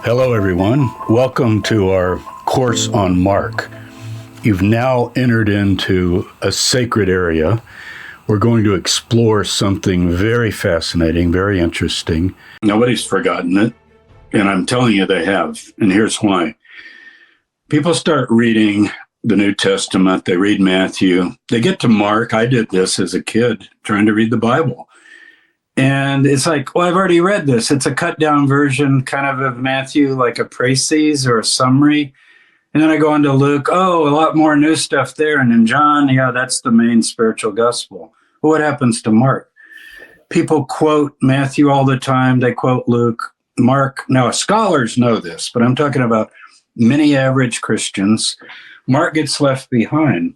Hello, everyone. Welcome to our course on Mark. You've now entered into a sacred area. We're going to explore something very fascinating, very interesting. Nobody's forgotten it, and I'm telling you they have, and here's why. People start reading the New Testament, they read Matthew, they get to Mark. I did this as a kid, trying to read the Bible. And it's like, well, I've already read this. It's a cut down version kind of Matthew, like a précis or a summary. And then I go on to Luke. Oh, a lot more new stuff there. And in John, yeah, that's the main spiritual gospel. Well, what happens to Mark? People quote Matthew all the time. They quote Luke, Mark. Now, scholars know this, but I'm talking about many average Christians. Mark gets left behind.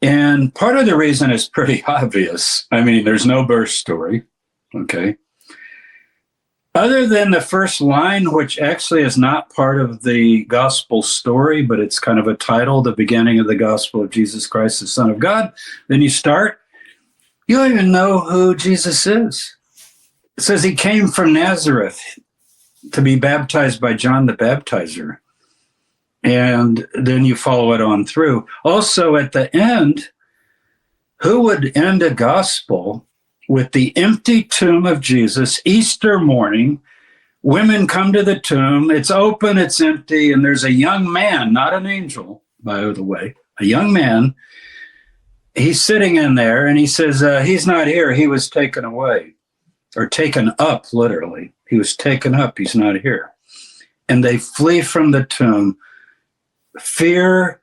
And part of the reason is pretty obvious. I mean, there's no birth story, okay? Other than the first line, which actually is not part of the gospel story, but it's kind of a title, the beginning of the gospel of Jesus Christ, the Son of God. Then you start, you don't even know who Jesus is. It says he came from Nazareth to be baptized by John the Baptizer. And then you follow it on through. Also, at the end, who would end a gospel with the empty tomb of Jesus, Easter morning? Women come to the tomb. It's open, it's empty, and there's a young man, not an angel, by the way, a young man. He's sitting in there, and he says, he's not here. He was taken away, or taken up, literally. He was taken up. He's not here. And they flee from the tomb. Fear,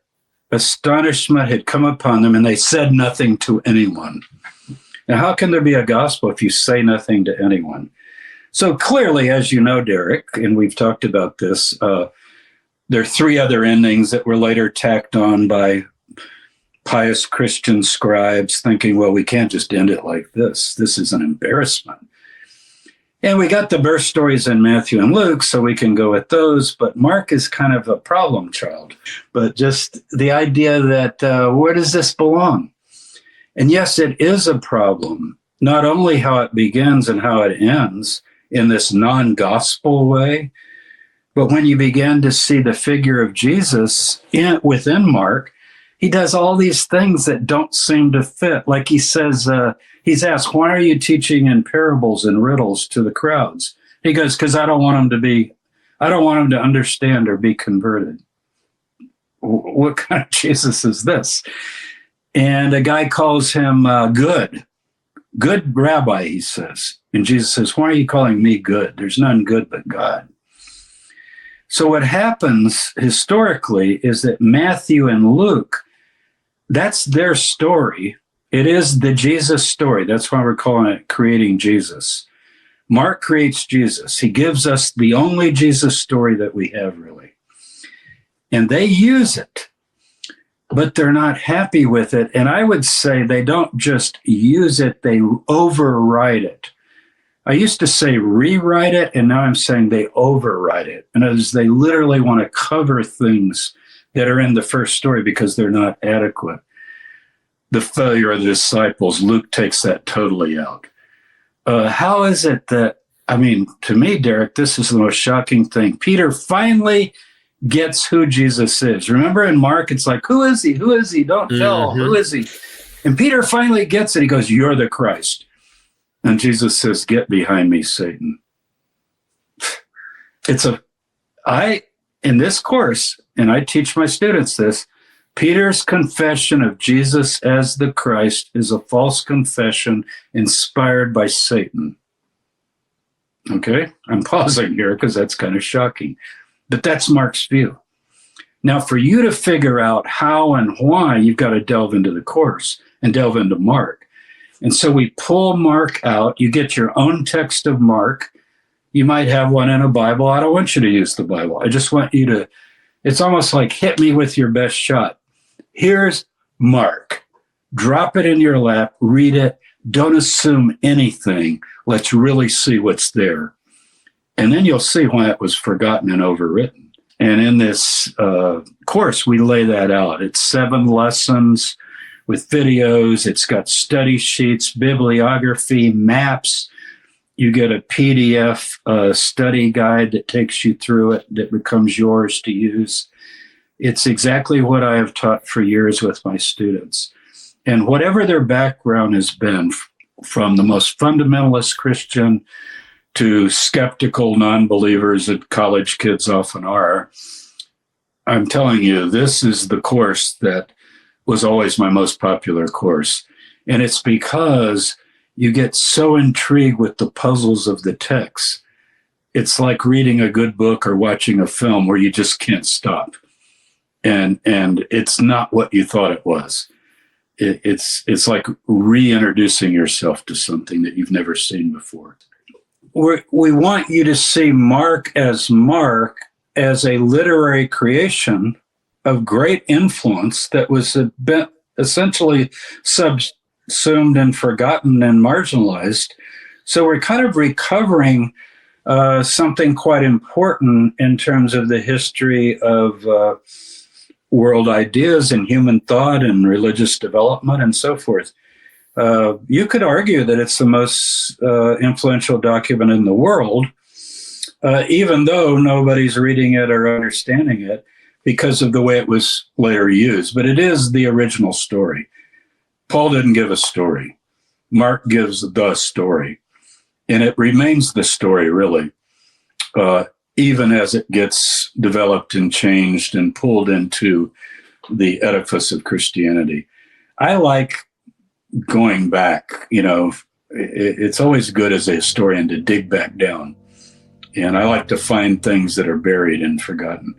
astonishment had come upon them, and they said nothing to anyone. Now, how can there be a gospel if you say nothing to anyone? So clearly, as you know, Derek, and we've talked about this, there are three other endings that were later tacked on by pious Christian scribes, thinking, well, we can't just end it like this. This is an embarrassment. And we got the birth stories in Matthew and Luke, so we can go with those. But Mark is kind of a problem child. But just the idea that where does this belong? And yes, it is a problem, not only how it begins and how it ends in this non-gospel way, but when you begin to see the figure of Jesus within Mark, he does all these things that don't seem to fit. Like he says, he's asked, why are you teaching in parables and riddles to the crowds? He goes, because I don't want them to understand or be converted. What kind of Jesus is this? And a guy calls him good rabbi, he says. And Jesus says, why are you calling me good? There's none good but God. So what happens historically is that Matthew and Luke, that's their story. It is the Jesus story. That's why we're calling it Creating Jesus. Mark creates Jesus. He gives us the only Jesus story that we have, really. And they use it, but they're not happy with it. And I would say they don't just use it, they override it. I used to say rewrite it, and now I'm saying they override it. And as they literally want to cover things that are in the first story because they're not adequate. The failure of the disciples, Luke takes that totally out. How is it that, I mean, to me, Derek, this is the most shocking thing. Peter finally gets who Jesus is. Remember in Mark, it's like, who is he? Who is he? Don't tell. Who is he? And Peter finally gets it. He goes, you're the Christ. And Jesus says, get behind me, Satan. In this course, and I teach my students this, Peter's confession of Jesus as the Christ is a false confession inspired by Satan. Okay? I'm pausing here because that's kind of shocking. But that's Mark's view. Now, for you to figure out how and why, you've got to delve into the course and delve into Mark. And so we pull Mark out. You get your own text of Mark. You might have one in a Bible. I don't want you to use the Bible. I just want you to, it's almost like hit me with your best shot. Here's Mark. Drop it in your lap. Read it. Don't assume anything. Let's really see what's there. And then you'll see why it was forgotten and overwritten. And in this course, we lay that out. It's 7 lessons with videos. It's got study sheets, bibliography, maps, You get a PDF study guide that takes you through it, that becomes yours to use. It's exactly what I have taught for years with my students. And whatever their background has been, from the most fundamentalist Christian to skeptical non-believers that college kids often are, I'm telling you, this is the course that was always my most popular course. And it's because you get so intrigued with the puzzles of the text. It's like reading a good book or watching a film where you just can't stop. And it's not what you thought it was. It's like reintroducing yourself to something that you've never seen before. We want you to see Mark as a literary creation of great influence that was essentially subsumed and forgotten and marginalized. So we're kind of recovering something quite important in terms of the history of world ideas and human thought and religious development and so forth. You could argue that it's the most influential document in the world, even though nobody's reading it or understanding it because of the way it was later used. But it is the original story. Paul didn't give a story. Mark gives the story. And it remains the story, really, even as it gets developed and changed and pulled into the edifice of Christianity. I like going back. It's always good as a historian to dig back down. And I like to find things that are buried and forgotten.